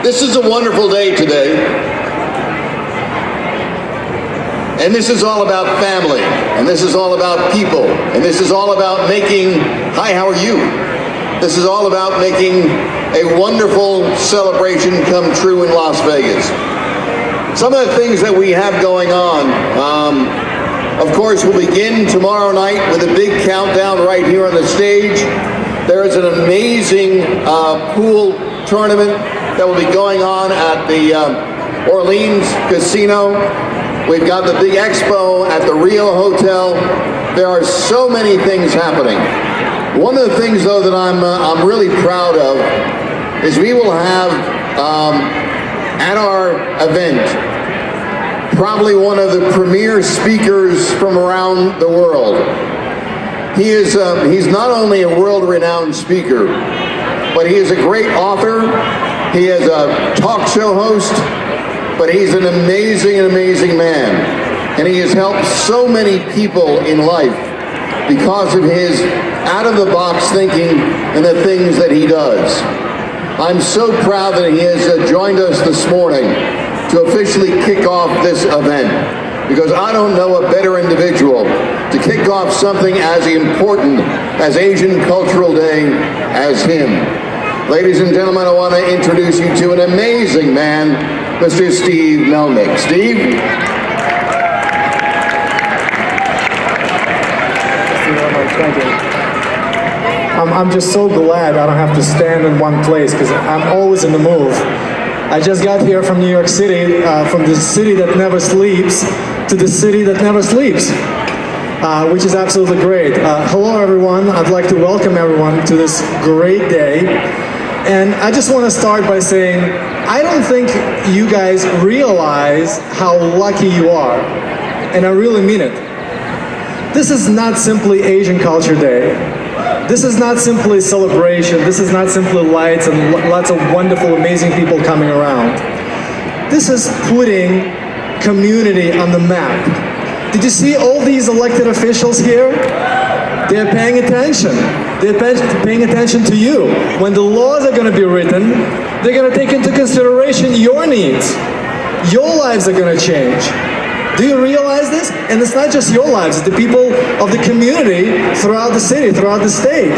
this is a wonderful day today. And this is all about family, and this is all about people, and this is all about making, hi, how are you? This is all about making a wonderful celebration come true in Las Vegas. Some of the things that we have going on, of course, we'll begin tomorrow night with a big countdown right here on the stage. There is an amazing pool tournament that will be going on at the Orleans Casino. We've got the big expo at the Rios Hotel. There are so many things happening. One of the things, though, that I'm really proud of is we will have at our event probably one of the premier speakers from around the world. He is he's not only a world-renowned speaker, but he is a great author. He is a talk show host. But he's an amazing man. And he has helped so many people in life because of his out-of-the-box thinking and the things that he does. I'm so proud that he has joined us this morning to officially kick off this event, because I don't know a better individual to kick off something as important as Asian Cultural Day as him. Ladies and gentlemen, I want to introduce you to an amazing man, Mr. Steve Melnik. Steve? I'm just so glad I don't have to stand in one place, because I'm always in the move. I just got here from New York City, from the city that never sleeps to the city that never sleeps, which is absolutely great. Hello everyone, I'd like to welcome everyone to this great day. And I just want to start by saying, I don't think you guys realize how lucky you are. And I really mean it. This is not simply Asian Culture Day. This is not simply celebration. This is not simply lights and lots of wonderful, amazing people coming around. This is putting community on the map. Did you see all these elected officials here? They're paying attention. They're paying attention to you. When the laws are going to be written, they're going to take into consideration your needs. Your lives are going to change. Do you realize this? And it's not just your lives, it's the people of the community throughout the city, throughout the state.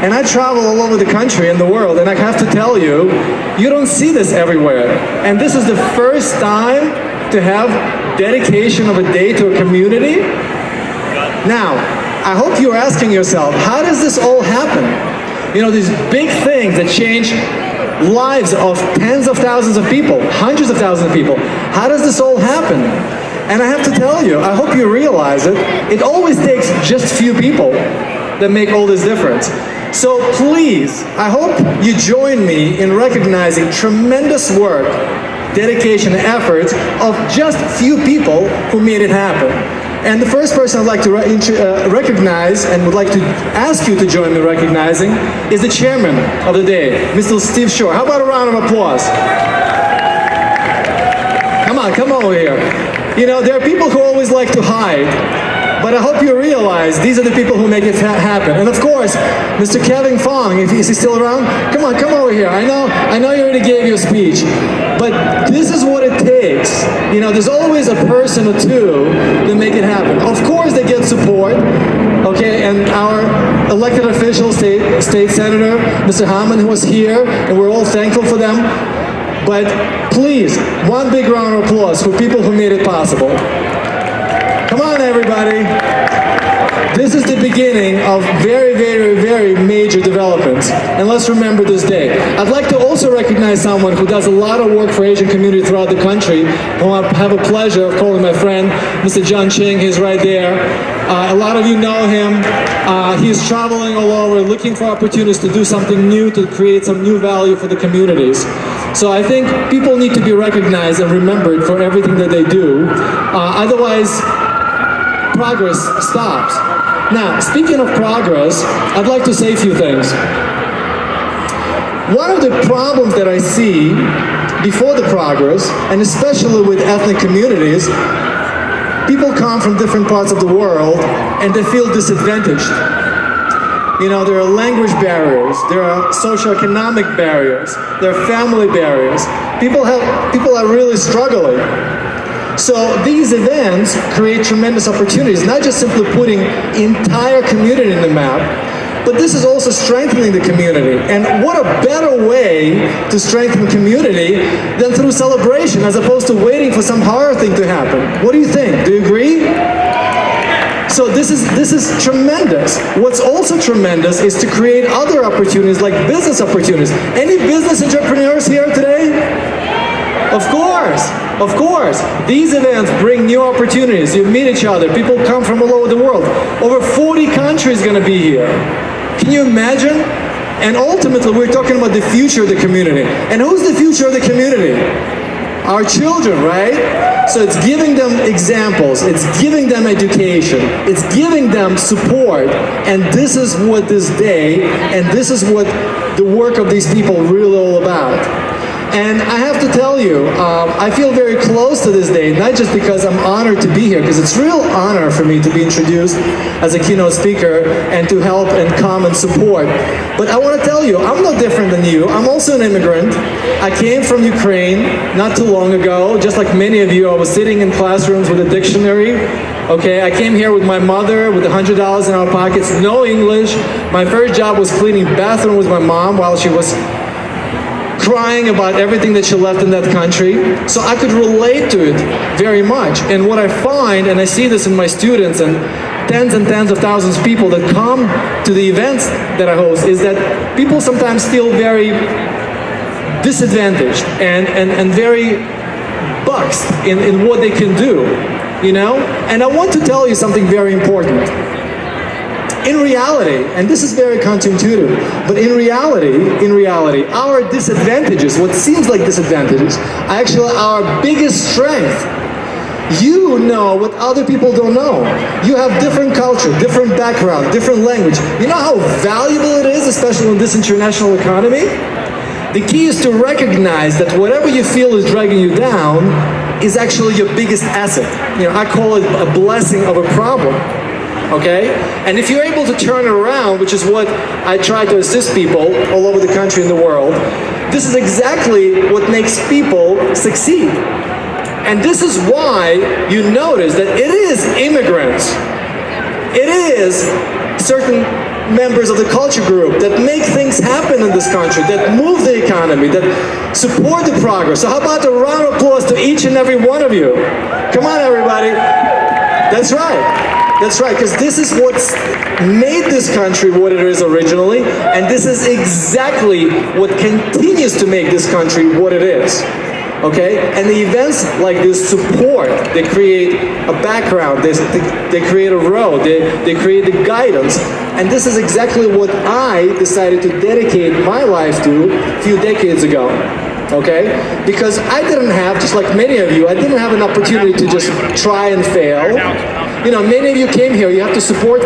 And I travel all over the country and the world, and I have to tell you, you don't see this everywhere. And this is the first time to have dedication of a day to a community. Now, I hope you're asking yourself, how does this all happen? You know, these big things that change lives of tens of thousands of people, hundreds of thousands of people. How does this all happen? And I have to tell you, I hope you realize it, it always takes just few people that make all this difference. So please, I hope you join me in recognizing tremendous work, dedication, and efforts of just few people who made it happen. And the first person I'd like to recognize and would like to ask you to join me recognizing is the chairman of the day, Mr. Steve Shore. How about a round of applause? Come over here. You know, there are people who always like to hide, but I hope you realize these are the people who make it happen. And of course, Mr. Kevin Fong, is he still around? Come over here. I know you already gave your speech, but this is what it takes. You know, there's always a person or two that make it happen. Of course, they get support, okay, and our elected official, state senator, Mr. Hammond, who was here, and we're all thankful for them. But please, one big round of applause for people who made it possible. Come on, everybody. This is the beginning of very major developments. And let's remember this day. I'd like to also recognize someone who does a lot of work for Asian community throughout the country, who I have a pleasure of calling my friend, Mr. John Ching. He's right there. A lot of you know him. He's traveling all over, looking for opportunities to do something new, to create some new value for the communities. So I think people need to be recognized and remembered for everything that they do. Otherwise, progress stops. Now, speaking of progress, I'd like to say a few things. One of the problems that I see before the progress, and especially with ethnic communities, people come from different parts of the world and they feel disadvantaged. You know, there are language barriers, there are socioeconomic barriers, there are family barriers. People are really struggling. So these events create tremendous opportunities, not just simply putting entire community in the map, but this is also strengthening the community. And what a better way to strengthen community than through celebration, as opposed to waiting for some horror thing to happen. What do you think? Do you agree? So this is tremendous. What's also tremendous is to create other opportunities, like business opportunities. Any business entrepreneurs here today? Of course, of course. These events bring new opportunities. You meet each other. People come from all over the world. Over 40 countries going to be here. Can you imagine? And ultimately, we're talking about the future of the community. And who's the future of the community? Our children, right? So it's giving them examples, it's giving them education, it's giving them support, and this is what this day, and this is what the work of these people really all about. And I have to tell you, I feel very close to this day, not just because I'm honored to be here, because it's a real honor for me to be introduced as a keynote speaker and to help and come and support. But I want to tell you, I'm no different than you. I'm also an immigrant. I came from Ukraine not too long ago. Just like many of you, I was sitting in classrooms with a dictionary. Okay, I came here with my mother with $100 in our pockets, no English. My first job was cleaning bathrooms with my mom while she was crying about everything that she left in that country. So I could relate to it very much. And what I find, and I see this in my students and tens of thousands of people that come to the events that I host, is that people sometimes feel very disadvantaged and very boxed in what they can do, you know? And I want to tell you something very important. In reality, and this is very counterintuitive, but in reality, our disadvantages, what seems like disadvantages, are actually our biggest strength. You know what other people don't know. You have different culture, different background, different language. You know how valuable it is, especially in this international economy? The key is to recognize that whatever you feel is dragging you down is actually your biggest asset. You know, I call it a blessing of a problem. Okay? And if you're able to turn it around, which is what I try to assist people all over the country and the world, this is exactly what makes people succeed. And this is why you notice that it is immigrants, it is certain members of the culture group that make things happen in this country, that move the economy, that support the progress. So how about a round of applause to each and every one of you? Come on, everybody. That's right. That's right, because this is what's made this country what it is originally, and this is exactly what continues to make this country what it is. Okay? And the events like this support, they create a background, they create a road, they create the guidance. And this is exactly what I decided to dedicate my life to a few decades ago. Okay? Because I didn't have, just like many of you, I didn't have an opportunity to just try and fail. You know, many of you came here, you have to support.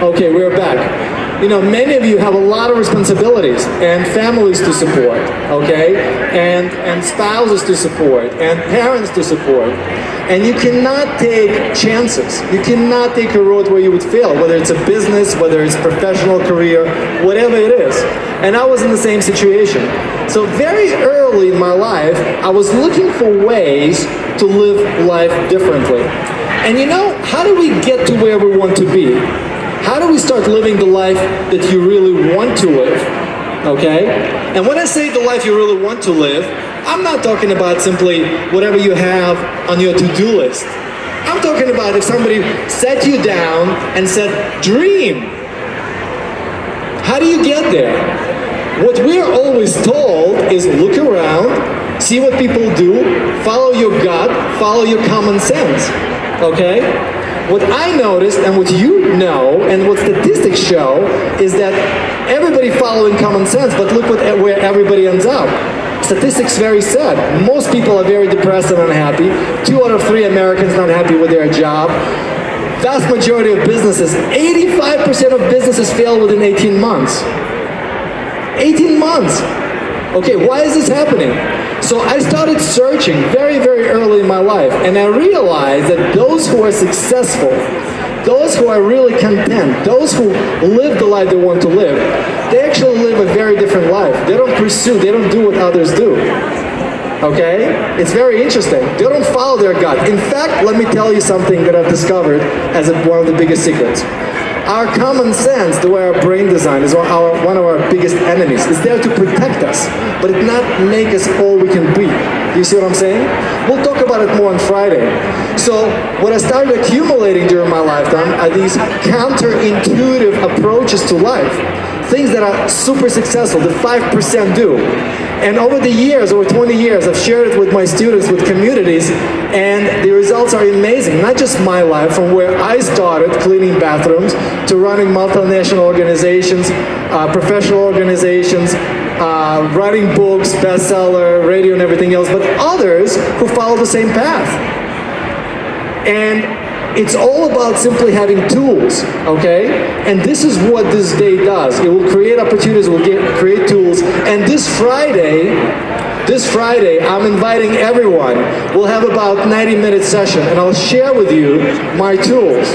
Okay, we're back. You know, many of you have a lot of responsibilities and families to support, okay? And spouses to support, and parents to support. And you cannot take chances. You cannot take a road where you would fail, whether it's a business, whether it's a professional career, whatever it is. And I was in the same situation. So very early in my life, I was looking for ways to live life differently. And you know, how do we get to where we want to be? How do we start living the life that you really want to live, okay? And when I say the life you really want to live, I'm not talking about simply whatever you have on your to-do list. I'm talking about if somebody sat you down and said, dream. How do you get there? What we're always told is look around, see what people do, follow your gut, follow your common sense, okay? What I noticed, and what you know, and what statistics show, is that everybody following common sense, but look where everybody ends up. Statistics very sad. Most people are very depressed and unhappy. 2 out of 3 Americans not happy with their job. Vast majority of businesses, 85% of businesses fail within 18 months. 18 months. Okay, why is this happening? So I started searching very, very early in my life, and I realized that those who are successful, those who are really content, those who live the life they want to live, they actually live a very different life. They don't pursue, they don't do what others do. Okay? It's very interesting. They don't follow their gut. In fact, let me tell you something that I've discovered as one of the biggest secrets. Our common sense, the way our brain design is one of our biggest enemies. It's there to protect us, but it not make us all we can be. You see what I'm saying? We'll talk about it more on Friday. So what I started accumulating during my lifetime are these counterintuitive approaches to life. Things that are super successful, the 5% do. And over the years, over 20 years, I've shared it with my students, with communities, and the results are amazing. Not just my life, from where I started cleaning bathrooms to running multinational organizations, professional organizations, writing books, bestseller, radio and everything else, but others who follow the same path. And it's all about simply having tools, okay? And this is what this day does. It will create opportunities, it will create tools. And this Friday, I'm inviting everyone. We'll have about 90-minute session, and I'll share with you my tools.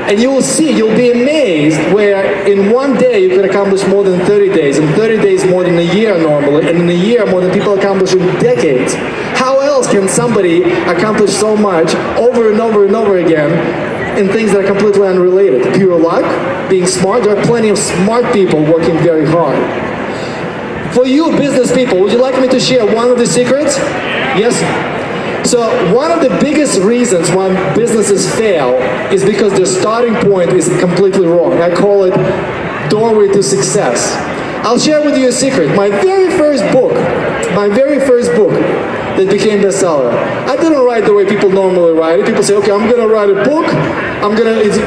And you will see, you'll be amazed where in one day you can accomplish more than 30 days, in 30 days more than a year normally, and in a year more than people accomplish in decades. How else can somebody accomplish so much over and over and over again in things that are completely unrelated? Pure luck, being smart. There are plenty of smart people working very hard. For you business people, would you like me to share one of the secrets? Yes? So one of the biggest reasons why businesses fail is because their starting point is completely wrong. I call it doorway to success. I'll share with you a secret. My very first book that became bestseller. I didn't write the way people normally write it. People say, okay, I'm gonna write a book,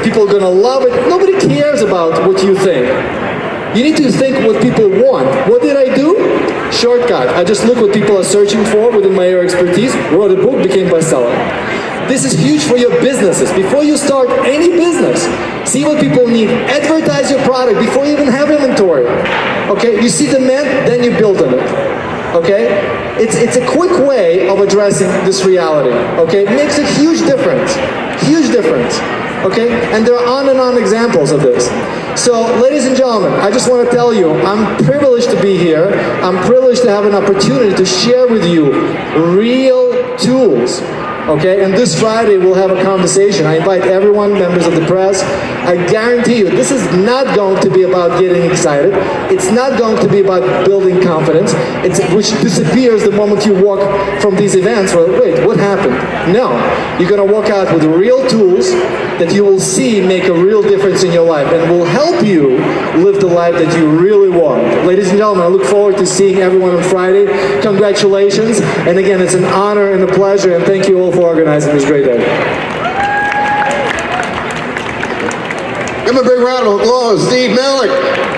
people are gonna love it. Nobody cares about what you think. You need to think what people want. What did I do? Shortcut. I just look what people are searching for within my area of expertise, wrote a book, became bestseller. This is huge for your businesses. Before you start any business, see what people need. Advertise your product before you even have inventory. Okay, you see demand, then you build on it. Okay? It's a quick way of addressing this reality. Okay? It makes a huge difference. Huge difference. Okay? And there are on and on examples of this. So, ladies and gentlemen, I just want to tell you, I'm privileged to be here. I'm privileged to have an opportunity to share with you real tools. Okay, and this Friday we'll have a conversation. I invite everyone, members of the press. I guarantee you, this is not going to be about getting excited. It's not going to be about building confidence, which disappears the moment you walk from these events. Well, wait, what happened? No, you're going to walk out with real tools that you will see make a real difference in your life and will help you live the life that you really want. Ladies and gentlemen, I look forward to seeing everyone on Friday. Congratulations. And again, it's an honor and a pleasure, and thank you all for organizing this great day. Give him a big round of applause, Steve Melnik.